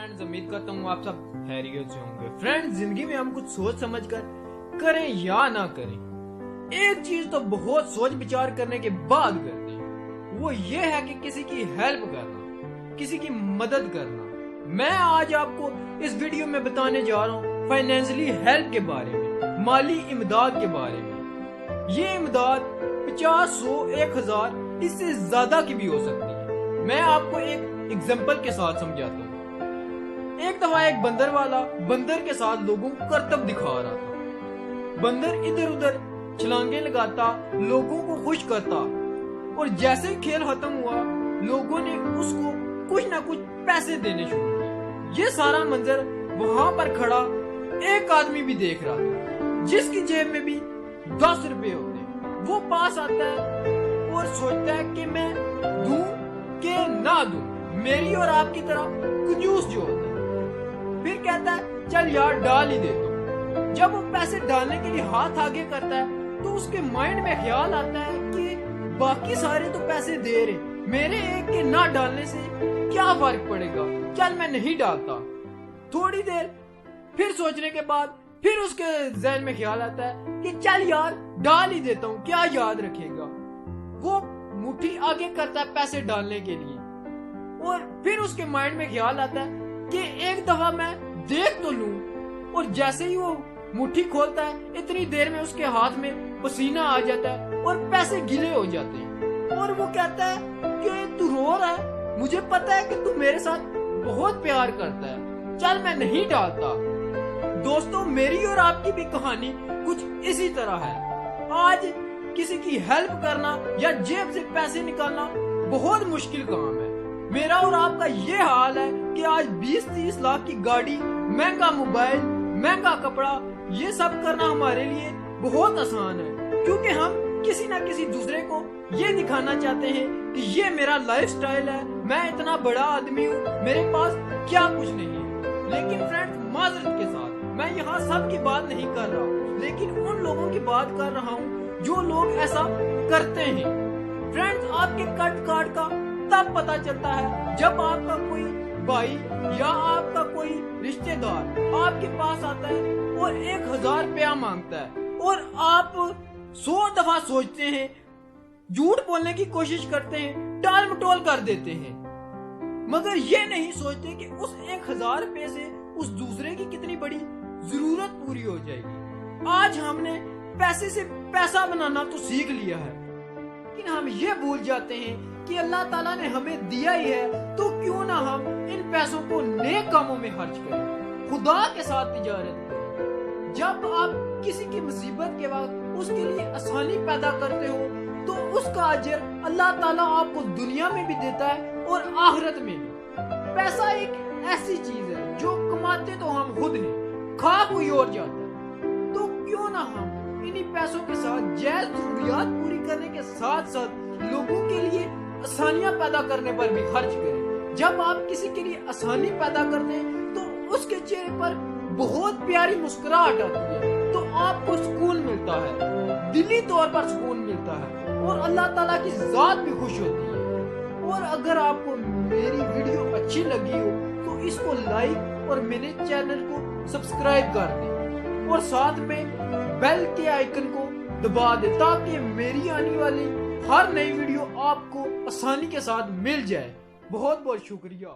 Friends, उम्मीद करता हूँ आप सब खैरियत से होंगे। फ्रेंड्स, जिंदगी में हम कुछ सोच समझ कर करें या ना करें, एक चीज तो बहुत सोच विचार करने के बाद करते हैं, वो ये है कि किसी की हेल्प करना, किसी की मदद करना। मैं आज आपको इस वीडियो में बताने जा रहा हूँ फाइनेंशियली हेल्प के बारे में, माली इमदाद के बारे में। ये इमदाद 50, 100, 1000 इससे ज्यादा की भी हो सकती है। मैं आपको एक एग्जाम्पल के साथ समझाता हूँ। एक दफा एक बंदर वाला बंदर के साथ लोगों को करतब दिखा रहा था। बंदर इधर उधर छलांगे लगाता, लोगों को खुश करता, और जैसे ही खेल खत्म हुआ लोगों ने उसको कुछ ना कुछ पैसे देने शुरू किए। ये सारा मंजर वहां पर खड़ा एक आदमी भी देख रहा था, जिसकी जेब में भी 10 रुपए होते। वो पास आता है और सोचता है कि मैं दूं कि ना दूं, मेरी और आपकी तरह कंजूस जो होता है। फिर कहता है चल यार डाल ही देता हूं। जब वो पैसे डालने के लिए हाथ आगे करता है तो उसके माइंड में ख्याल आता है कि बाकी सारे तो पैसे दे रहे, मेरे एक के ना डालने से क्या फर्क पड़ेगा, चल मैं नहीं डालता। थोड़ी देर फिर सोचने के बाद फिर उसके ज़हन में ख्याल आता है कि चल यार डाल ही देता हूँ, क्या याद रखेगा। वो मुट्ठी आगे करता है पैसे डालने के लिए, और फिर उसके माइंड में ख्याल आता है कि एक दफा मैं देख तो लूं। और जैसे ही वो मुट्ठी खोलता है इतनी देर में उसके हाथ में पसीना आ जाता है और पैसे गीले हो जाते हैं। और वो कहता है कि तू रो रहा है, मुझे पता है कि तू मेरे साथ बहुत प्यार करता है, चल मैं नहीं डालता। दोस्तों, मेरी और आपकी भी कहानी कुछ इसी तरह है। आज किसी की हेल्प करना या जेब से पैसे निकालना बहुत मुश्किल काम है। मेरा और आपका ये हाल है कि आज 20-30 लाख की गाड़ी, महंगा मोबाइल, महंगा कपड़ा, ये सब करना हमारे लिए बहुत आसान है, क्योंकि हम किसी ना किसी दूसरे को ये दिखाना चाहते हैं कि ये मेरा लाइफस्टाइल है, मैं इतना बड़ा आदमी हूँ, मेरे पास क्या कुछ नहीं है। लेकिन फ्रेंड्स, माजरत के साथ मैं यहाँ सब की बात नहीं कर रहा, लेकिन उन लोगों की बात कर रहा हूँ जो लोग ऐसा करते हैं। फ्रेंड्स, आपके कट कार्ड का तब पता चलता है जब आपका कोई भाई या आपका कोई रिश्तेदार आपके पास आता है और 1000 रुपया मांगता है, और आप 100 दफा सोचते हैं, झूठ बोलने की कोशिश करते हैं, टाल मटोल कर देते हैं, मगर ये नहीं सोचते कि उस 1000 रुपये से उस दूसरे की कितनी बड़ी जरूरत पूरी हो जाएगी। आज हमने पैसे से पैसा बनाना तो सीख लिया है, लेकिन हम ये भूल जाते हैं कि अल्लाह ताला ने हमें दिया ही है, तो क्यों ना हम इन पैसों को नेक कामों में खर्च करें, खुदा के साथ तिजारत करें। जब आप किसी की मुसीबत के वक्त उसके लिए आसानी पैदा करते हो तो उसका अजर अल्लाह ताला आपको दुनिया में भी देता है और आखिरत में भी। पैसा एक ऐसी चीज है जो कमाते तो हम खुद हैं, खा कोई और जाता है, तो क्यों ना हम इन्हीं पैसों के साथ जायज जरूरियात पूरी करने के साथ साथ लोगों के लिए आसानियां पैदा करने पर भी खर्च करें। जब आप किसी के लिए आसानी पैदा करते हैं तो उसके चेहरे पर बहुत प्यारी मुस्कुराहट आती है, तो आपको सुकून मिलता है, दिली तौर पर सुकून मिलता है, और अल्लाह ताला की जात भी खुश होती है। और अगर आपको मेरी वीडियो अच्छी लगी हो तो इसको लाइक और मेरे चैनल को सब्सक्राइब कर दें, और साथ में बेल के आइकन को दबा दें, ताकि मेरी आने वाली हर नई वीडियो आपको आसानी के साथ मिल जाए। बहुत बहुत शुक्रिया।